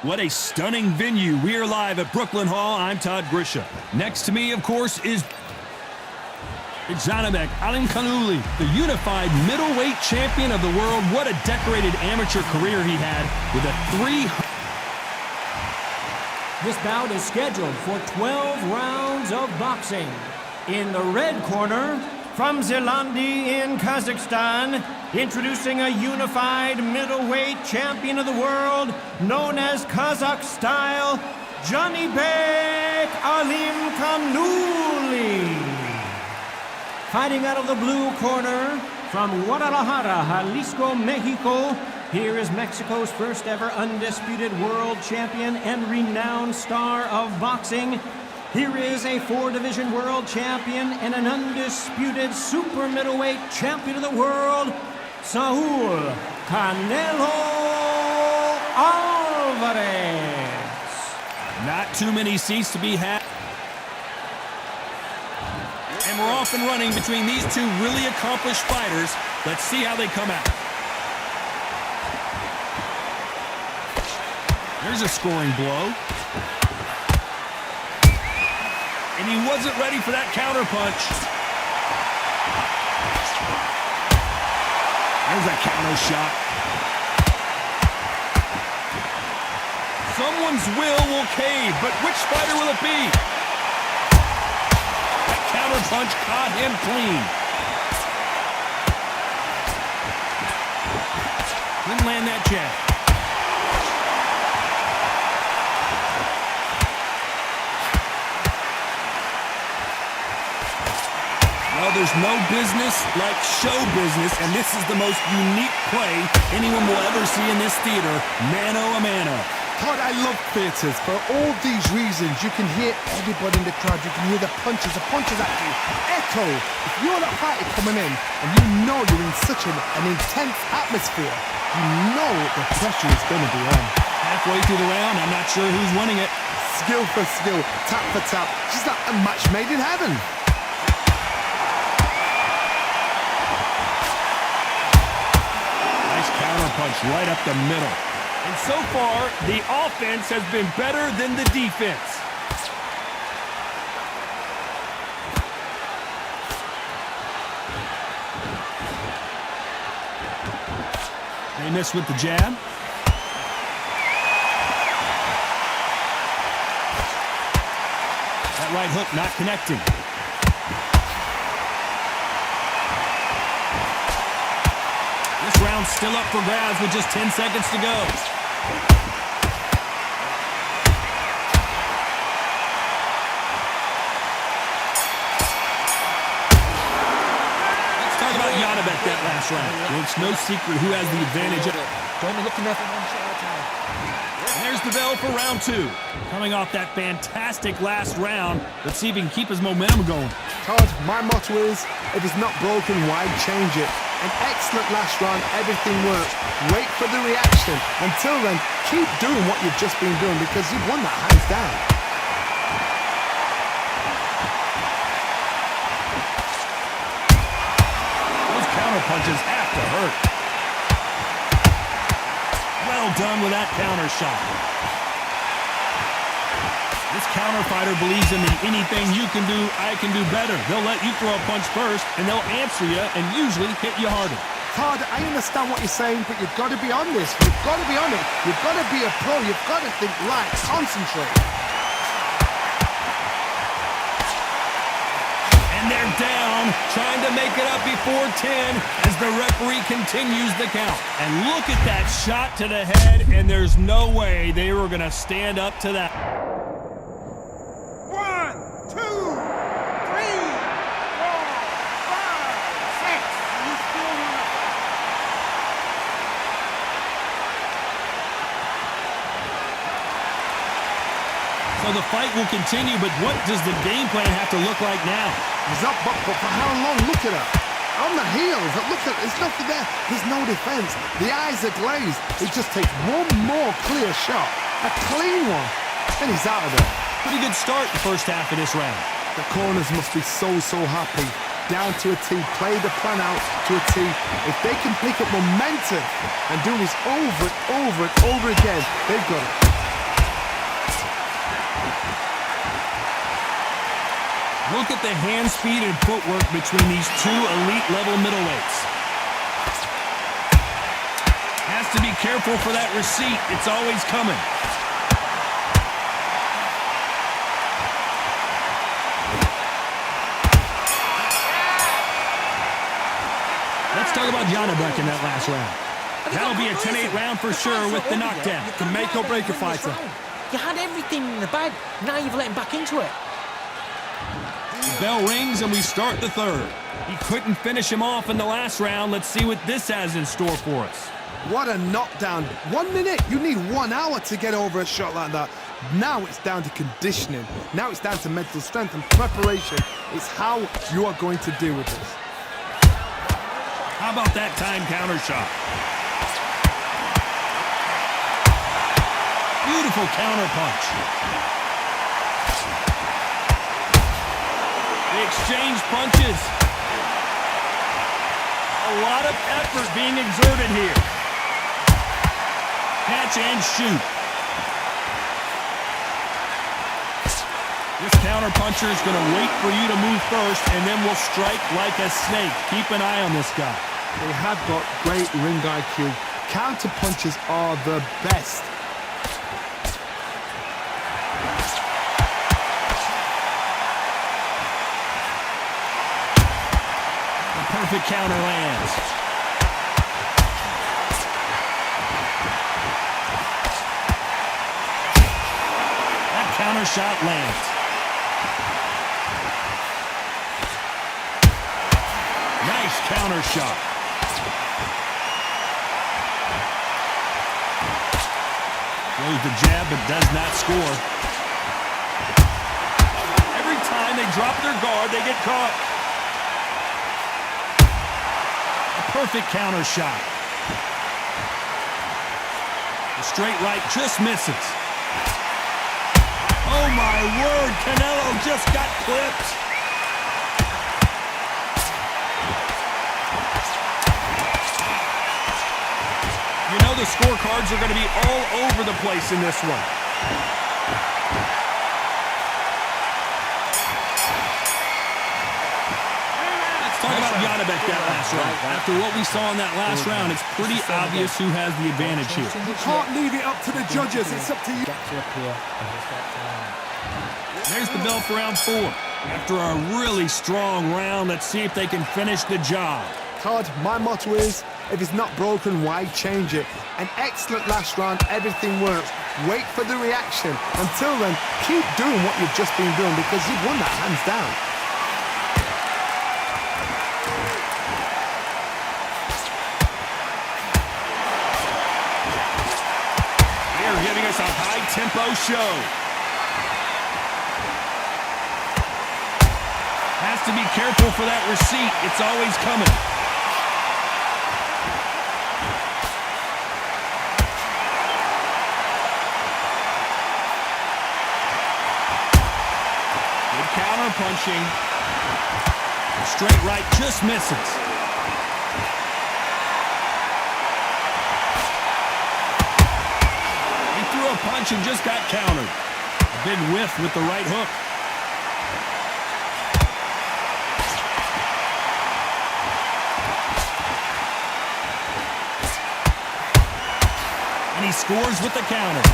What a stunning venue. We are live at Brooklyn Hall. I'm Todd Grisha. Next to me, of course, is Janibek Canelo, the unified middleweight champion of the world. What a decorated amateur career he had with a 300. This bout is scheduled for 12 rounds of boxing. In the red corner, from Zilandi in Kazakhstan, introducing a unified middleweight champion of the world, known as Kazakh style, Janibek Canelo. Fighting out of the blue corner, from Guadalajara, Jalisco, Mexico, here is Mexico's first ever undisputed world champion and renowned star of boxing. Here is a 4-division world champion and an undisputed super middleweight champion of the world, Saul Canelo Alvarez. Not too many seats to be had. And we're off and running between these two really accomplished fighters. Let's see how they come out. There's a scoring blow. And he wasn't ready for that counter punch. There's a counter shot. Someone's will cave, but which fighter will it be? That counter punch caught him clean. Didn't land that jab. Well, there's no business like show business, and this is the most unique play anyone will ever see in this theater, mano a mano. Todd, I love theatres. For all these reasons, you can hear everybody in the crowd. You can hear the punches actually echo. If you're that fighter coming in, and you know you're in such an intense atmosphere, you know the pressure is going to be on. Halfway through the round, I'm not sure who's winning it. Skill for skill, tap for tap. Just like a match made in heaven. Punch right up the middle. And so far, the offense has been better than the defense. They miss with the jab. That right hook not connecting. Round still up for grabs with just 10 seconds to go. Let's talk about Janibek that last round. Well, it's no secret who has the advantage. Only looking at one shot at a time. And there's the bell for round 2. Coming off that fantastic last round, let's see if he can keep his momentum going. Todd, my motto is, if it's not broken, why change it? An excellent last round, everything worked. Wait for the reaction. Until then, keep doing what you've just been doing because you've won that hands down. Those counter punches have to hurt. Well done with that counter shot. This counter fighter believes in the anything you can do, I can do better. They'll let you throw a punch first, and they'll answer you and usually hit you harder. Todd, I understand what you're saying, but you've got to be on this. You've got to be on it. You've got to be a pro. You've got to think right. Concentrate. And they're down, trying to make it up before 10 as the referee continues the count. And look at that shot to the head, and there's no way they were going to stand up to that. So the fight will continue, but what does the game plan have to look like now? He's up, but for how long? Look at her. On the heels, look at, there's nothing there. There's no defense. The eyes are glazed. It just takes one more clear shot. A clean one. And he's out of there. Pretty good start the first half of this round. The corners must be so happy. Down to a T, play the plan out to a T. If they can pick up momentum and do this over and over and over again, they've got it. Look at the hand speed and footwork between these two elite-level middleweights. Has to be careful for that receipt. It's always coming. Let's talk about Janibek in that last round. That'll be a 10-8 round for sure with the knockdown. You can make or break a fighter. You had everything in the bag. Now you've let him back into it. The bell rings and we start the third. He couldn't finish him off in the last round. Let's see what this has in store for us. What a knockdown. 1 minute, you need 1 hour to get over a shot like that. Now it's down to conditioning. Now it's down to mental strength and preparation. It's how you are going to deal with this. How about that time counter shot? Beautiful counter punch. They exchange punches. A lot of effort being exerted here. Catch and shoot. This counter puncher is going to wait for you to move first, and then will strike like a snake. Keep an eye on this guy. They have got great ring IQ. Counter punches are the best. The perfect counter lands. That counter shot lands. Nice counter shot. Throws the jab but does not score. Every time they drop their guard, they get caught. A perfect counter shot. The straight right just misses. Oh my word, Canelo just got clipped. You know the scorecards are going to be all over the place in this one. Let's talk about Janibek that last round. After what we saw in that last round, it's pretty obvious who has the advantage here. You can't leave it up to the judges. It's up to you. There's the bell for round 4. After a really strong round, let's see if they can finish the job. Todd, my motto is, if it's not broken, why change it? An excellent last round, everything works. Wait for the reaction. Until then, keep doing what you've just been doing because you've won that hands down. They're giving us a high-tempo show. Has to be careful for that receipt. It's always coming. Counter punching. Straight right just misses. He threw a punch and just got countered. A big whiff with the right hook. And he scores with the counter.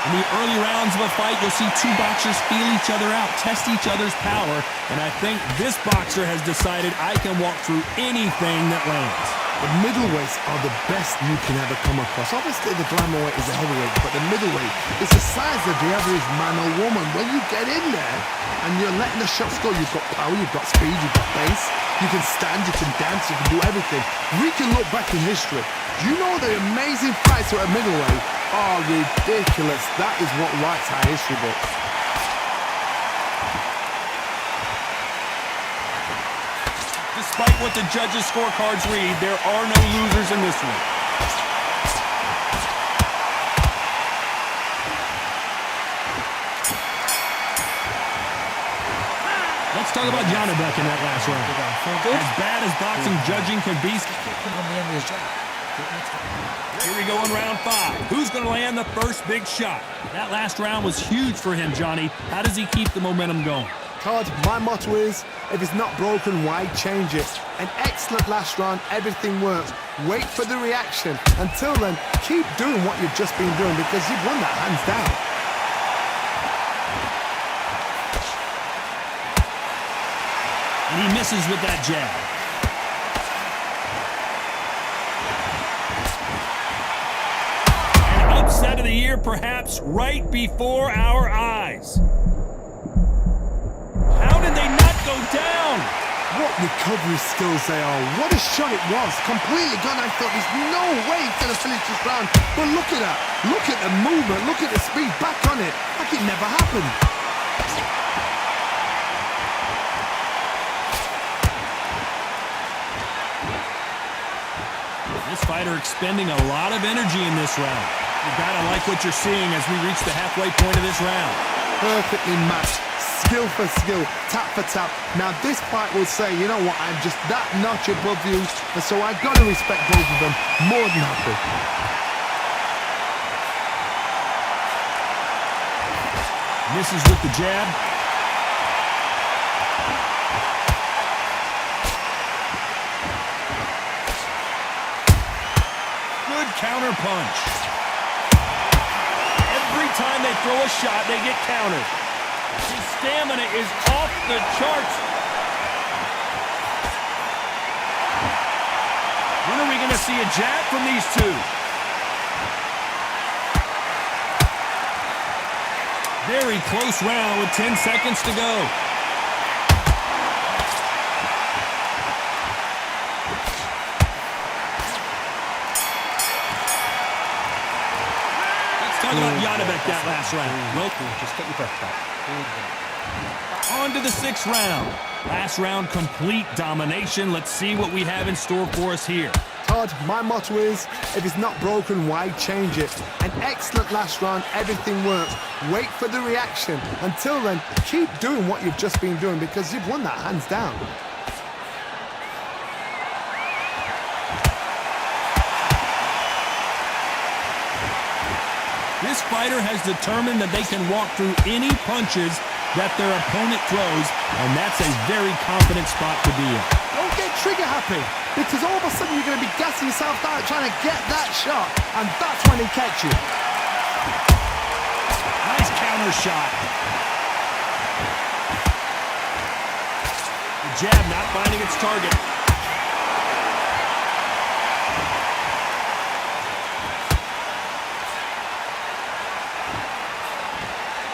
In the early rounds of a fight, you'll see two boxers feel each other out, test each other's power, and I think this boxer has decided I can walk through anything that lands. The middleweights are the best you can ever come across. Obviously, the glamour weight is a heavyweight, but the middleweight is the size of the average man or woman. When you get in there and you're letting the shots go, you've got power, you've got speed, you've got pace, you can stand, you can dance, you can do everything. We can look back in history. You know the amazing fights at a middleweight are ridiculous. That is what writes our history books. Despite what the judges' scorecards read, there are no losers in this one. Let's talk about Janibek in that last round. As bad as boxing judging can be. Here we go in round 5. Who's going to land the first big shot? That last round was huge for him, Johnny. How does he keep the momentum going? Todd, my motto is, if it's not broken, why change it? An excellent last round, everything works. Wait for the reaction. Until then, keep doing what you've just been doing because you've won that hands down. And he misses with that jab. An upset of the year, perhaps, right before our eyes. How did they not go down? What recovery skills they are. What a shot it was. Completely gone. I thought there's no way he's going to finish this round. But look at that. Look at the movement. Look at the speed. Back on it. Like it never happened. This fighter expending a lot of energy in this round. You gotta like what you're seeing as we reach the halfway point of this round. Perfectly matched. Skill for skill, tap for tap. Now this fight will say, you know what, I'm just that notch above you, and so I've got to respect both of them. More than happy. Misses with the jab. Good counter punch. Every time they throw a shot, they get countered. His stamina is off the charts. When are we going to see a jab from these two? Very close round with 10 seconds to go. Let's talk about Janibek that last round. Well, Just get your breath back. on to the 6th round. Last round, complete domination. Let's see what we have in store for us here. Todd, my motto is, if it's not broken, why change it? An excellent last round, everything works. Wait for the reaction. Until then, keep doing what you've just been doing because you've won that hands down. This fighter has determined that they can walk through any punches that their opponent throws, and that's a very confident spot to be in. Don't get trigger happy, because all of a sudden you're going to be gassing yourself out trying to get that shot, and that's when he catch you. Nice counter shot. The jab not finding its target.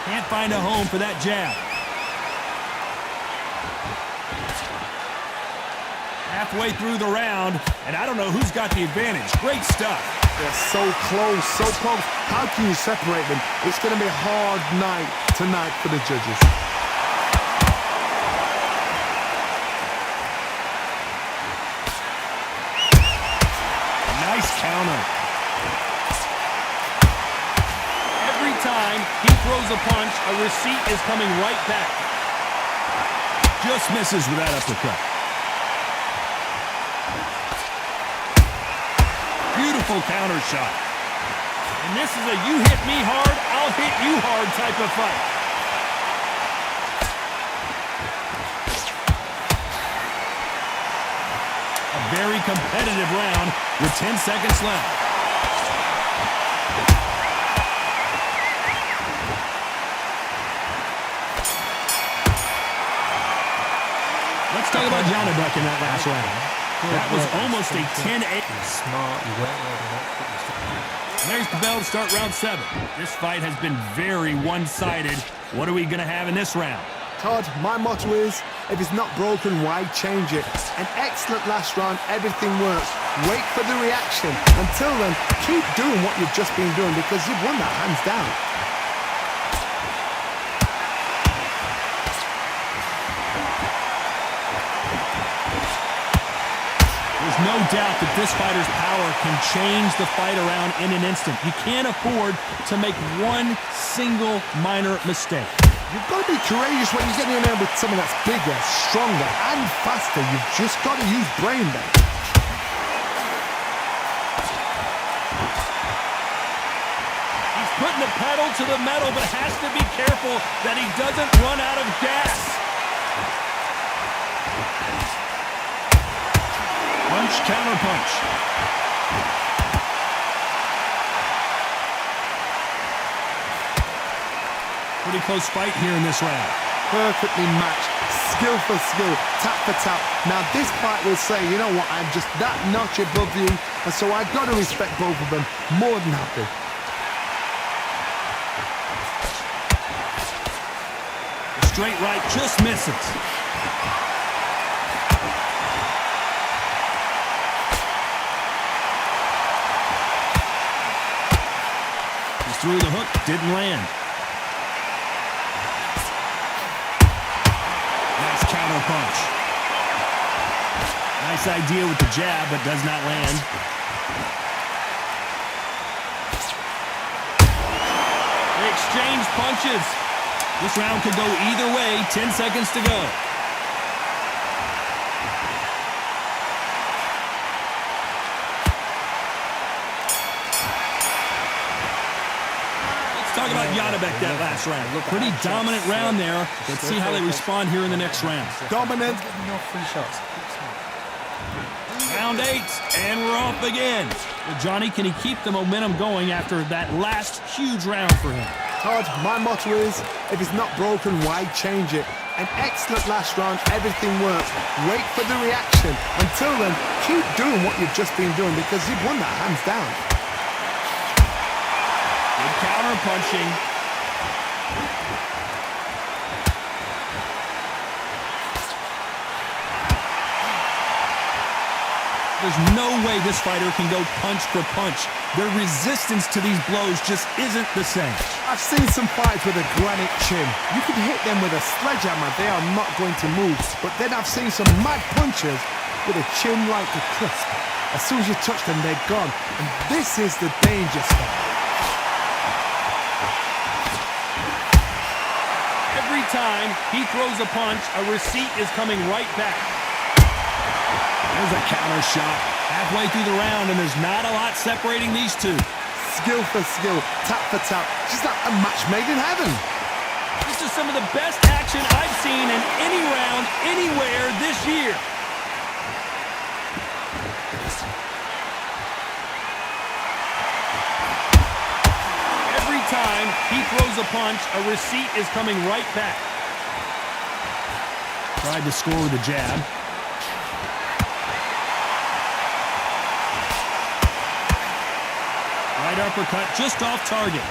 Can't find a home for that jab. Halfway through the round, and I don't know who's got the advantage. Great stuff. They're so close, so close. How can you separate them? It's going to be a hard night tonight for the judges. Nice counter. Every time he throws a punch, a receipt is coming right back. Just misses with that uppercut. Beautiful counter shot. And this is a you hit me hard, I'll hit you hard type of fight. A very competitive round with 10 seconds left. Let's talk about Janibek in that last round. That was almost a 10-8. Smart, you went There's the bell to start round 7. This fight has been very one-sided. What are we going to have in this round? Todd, my motto is, if it's not broken, why change it? An excellent last round, everything works. Wait for the reaction. Until then, keep doing what you've just been doing because you've won that hands down. There's no doubt that this fighter's power can change the fight around in an instant. You can't afford to make one single minor mistake. You've got to be courageous when you get in there with something that's bigger, stronger, and faster. You've just got to use brain there. He's putting the pedal to the metal, but has to be careful that he doesn't run out of gas. Punch, counter punch. Pretty close fight here in this round. Perfectly matched, skill for skill, tap for tap. Now this fight will say, you know what, I'm just that notch above you, and so I've got to respect both of them more than happy. The straight right just misses. He threw the hook, didn't land. Counter punch. Nice idea with the jab, but does not land. They exchange punches. This round could go either way. 10 seconds to go. Talk about Janibek that last round. Pretty dominant round there. Let's see how they respond here in the next round. Dominant. Round 8, and we're off again. Well, Johnny, can he keep the momentum going after that last huge round for him? Todd, my motto is, if it's not broken, why change it? An excellent last round, everything works. Wait for the reaction. Until then, keep doing what you've just been doing because you've won that hands down. Counter punching. There's no way this fighter can go punch for punch. Their resistance to these blows just isn't the same. I've seen some fights with a granite chin. You could hit them with a sledgehammer, they are not going to move. But then I've seen some mad punchers with a chin like a crisp. As soon as you touch them, they're gone. And this is the danger spot. Every time he throws a punch, a receipt is coming right back. There's a counter shot halfway through the round, and there's not a lot separating these two. Skill for skill, tap for tap, just like a match made in heaven. This is some of the best action I've seen in any round, anywhere this year. Every time he throws a punch, a receipt is coming right back. Tried to score with a jab. Right uppercut just off target.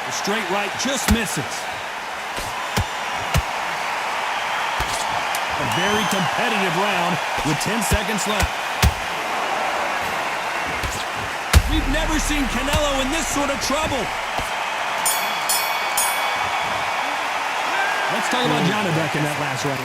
The straight right just misses. A very competitive round with 10 seconds left. We've never seen Canelo in this sort of trouble. Let's talk about Janibek in that last round.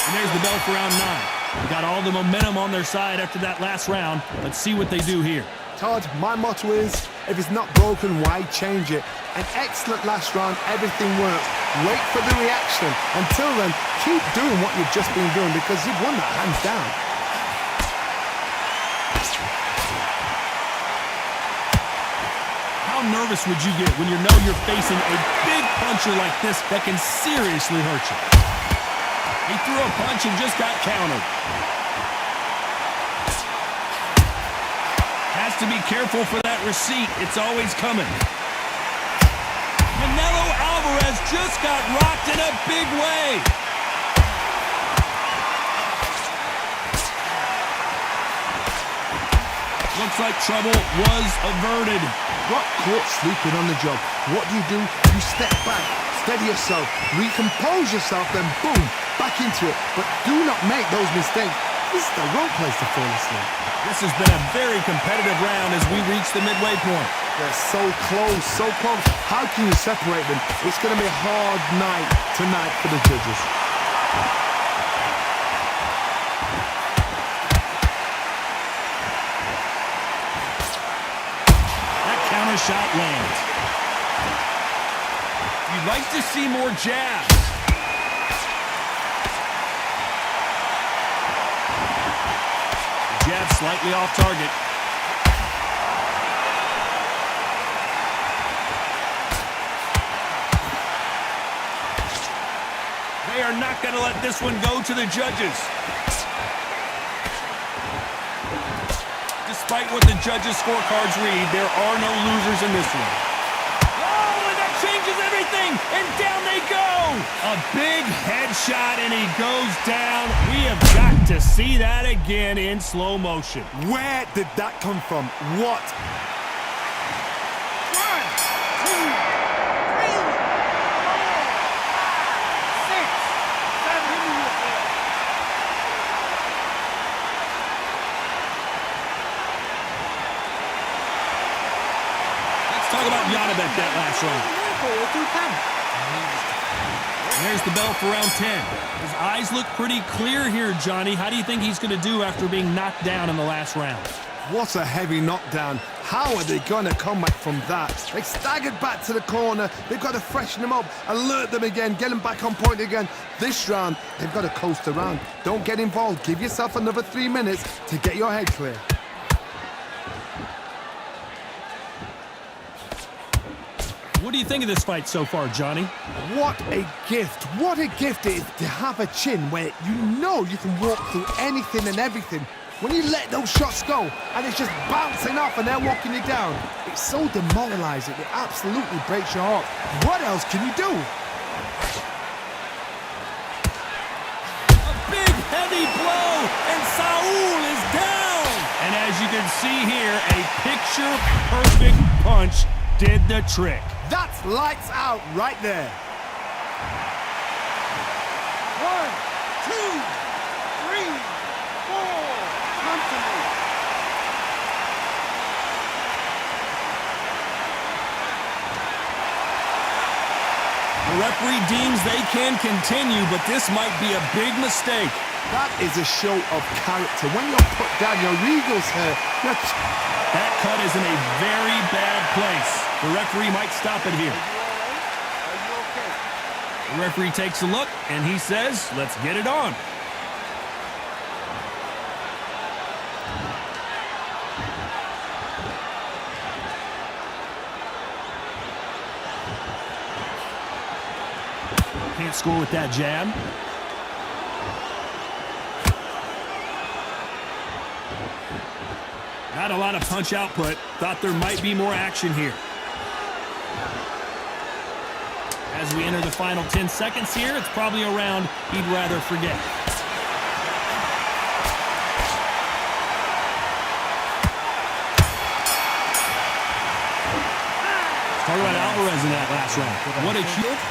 And there's the bell for round 9. We got all the momentum on their side after that last round. Let's see what they do here. Todd, my motto is, if it's not broken, why change it? An excellent last round, everything works. Wait for the reaction. Until then, keep doing what you've just been doing because you've won that hands down. How nervous would you get when you know you're facing a big puncher like this that can seriously hurt you? He threw a punch and just got countered. Has to be careful for that receipt. It's always coming. Canelo Alvarez just got rocked in a big way. Looks like trouble was averted. Got caught sleeping on the job. What do? You step back, steady yourself, recompose yourself, then boom, back into it. But do not make those mistakes. This is the wrong place to fall asleep. This has been a very competitive round as we reach the midway point. They're so close, so close. How can you separate them? It's going to be a hard night tonight for the judges. Shot lands. You'd like to see more jabs. Jab slightly off target. They are not going to let this one go to the judges. Despite what the judges' scorecards read, there are no losers in this one. Oh, and that changes everything, and down they go. A big headshot, and he goes down. We have got to see that again in slow motion. Where did that come from? What? Talk about Janibek that last round. And there's the bell for round 10. His eyes look pretty clear here, Johnny. How do you think he's going to do after being knocked down in the last round? What a heavy knockdown. How are they going to come back from that? They staggered back to the corner. They've got to freshen them up, alert them again, get them back on point again. This round, they've got to coast around. Don't get involved. Give yourself another 3 minutes to get your head clear. What do you think of this fight so far, Johnny? What a gift. What a gift it is to have a chin where you know you can walk through anything and everything. When you let those shots go and it's just bouncing off and they're walking you down, it's so demoralizing. It absolutely breaks your heart. What else can you do? A big, heavy blow, and Saul is down. And as you can see here, a picture-perfect punch did the trick. That's lights out right there. 1, 2, 3, 4. Come to me. The referee deems they can continue, but this might be a big mistake. That is a show of character. When you're put down, your eagle's hurt. That cut is in a very bad place. The referee might stop it here. Are you okay? The referee takes a look, and he says, let's get it on. Can't score with that jab. Not a lot of punch output. Thought there might be more action here. As we enter the final 10 seconds here, it's probably a round he'd rather forget. Talk about Alvarez in that last round. What a huge...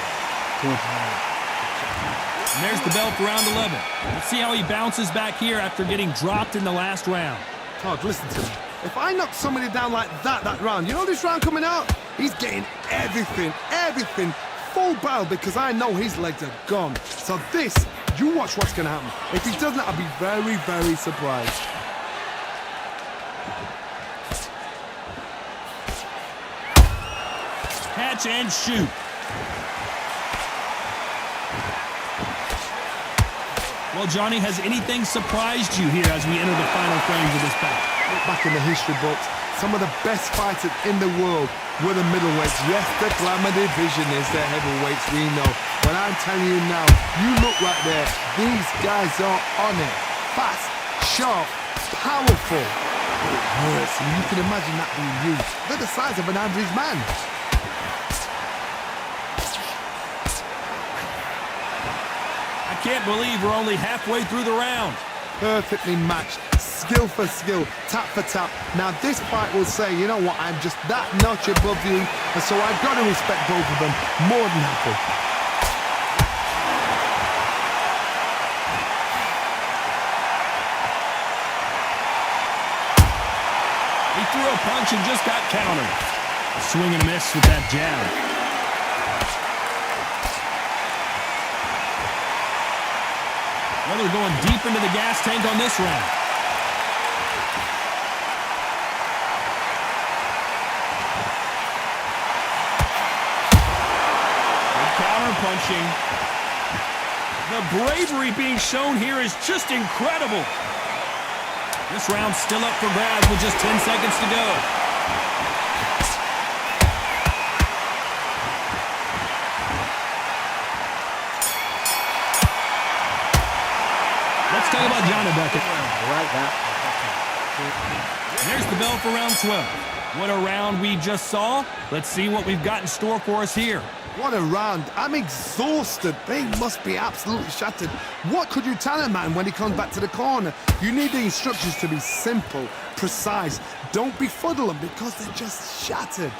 And there's the bell for round 11. Let's see how he bounces back here after getting dropped in the last round. Todd, listen to me. If I knock somebody down like that round, you know this round coming out? He's getting everything, full barrel because I know his legs are gone. So this, you watch what's going to happen. If he doesn't, I'll be very, very surprised. Catch and shoot. Well, Johnny, has anything surprised you here as we enter the final frames of this bout? Look back in the history books. Some of the best fighters in the world were the middleweights. Yes, the glamour division is the heavyweights, we know. But I'm telling you now, you look right there. These guys are on it. Fast, sharp, powerful. It hurts, and you can imagine that being used. They're the size of an average man. I can't believe we're only halfway through the round. Perfectly matched, skill for skill, tap for tap. Now this fight will say, you know what, I'm just that notch above you, and so I've got to respect both of them more than happy. He threw a punch and just got countered. A swing and a miss with that jab. Well, they're going deep into the gas tank on this round. Good counter punching. The bravery being shown here is just incredible. This round's still up for grabs with just 10 seconds to go. Let's talk about Janibek. Right, that. There's the bell for round 12. What a round we just saw. Let's see what we've got in store for us here. What a round. I'm exhausted. They must be absolutely shattered. What could you tell a man when he comes back to the corner? You need the instructions to be simple, precise. Don't befuddle them because they're just shattered.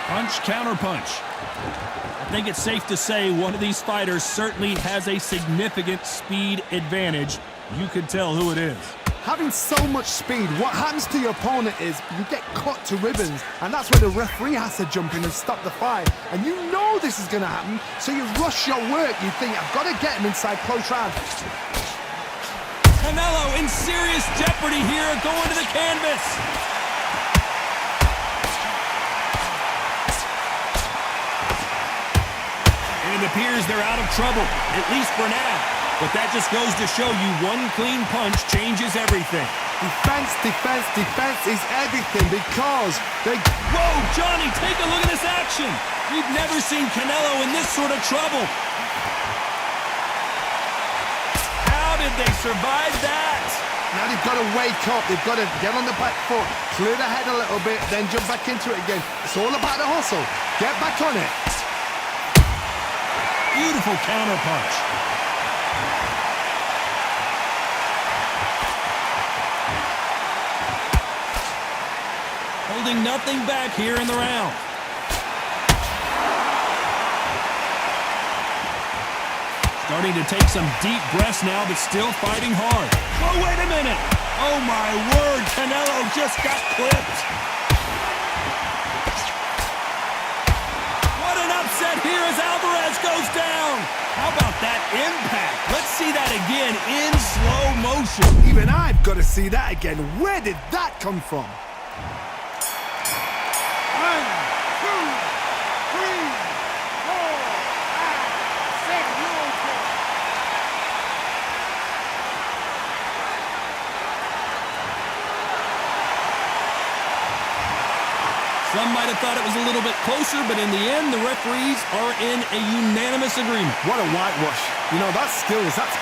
Punch, counter punch. I think it's safe to say one of these fighters certainly has a significant speed advantage. You can tell who it is. Having so much speed, what happens to your opponent is you get cut to ribbons, and that's where the referee has to jump in and stop the fight. And you know this is going to happen, so you rush your work. You think, I've got to get him inside close round. Canelo in serious jeopardy here, going to the canvas. And it appears they're out of trouble, at least for now. But that just goes to show you one clean punch changes everything. Defense, defense, defense is everything because they... Whoa, Johnny, take a look at this action. We've never seen Canelo in this sort of trouble. How did they survive that? Now they've got to wake up. They've got to get on the back foot, clear the head a little bit, then jump back into it again. It's all about the hustle. Get back on it. Beautiful counter punch. Holding nothing back here in the round. Starting to take some deep breaths now, but still fighting hard. Oh, wait a minute. Oh, my word. Canelo just got clipped. What an upset here as Alvarez goes down. How about that impact? Let's see that again in slow motion. Even I've got to see that again. Where did that come from? 1, 2, 3, 4, 5, 6, Some might have thought it was a little bit closer, but in the end, the referees are in a unanimous agreement. What a whitewash. You know, that's skills. That's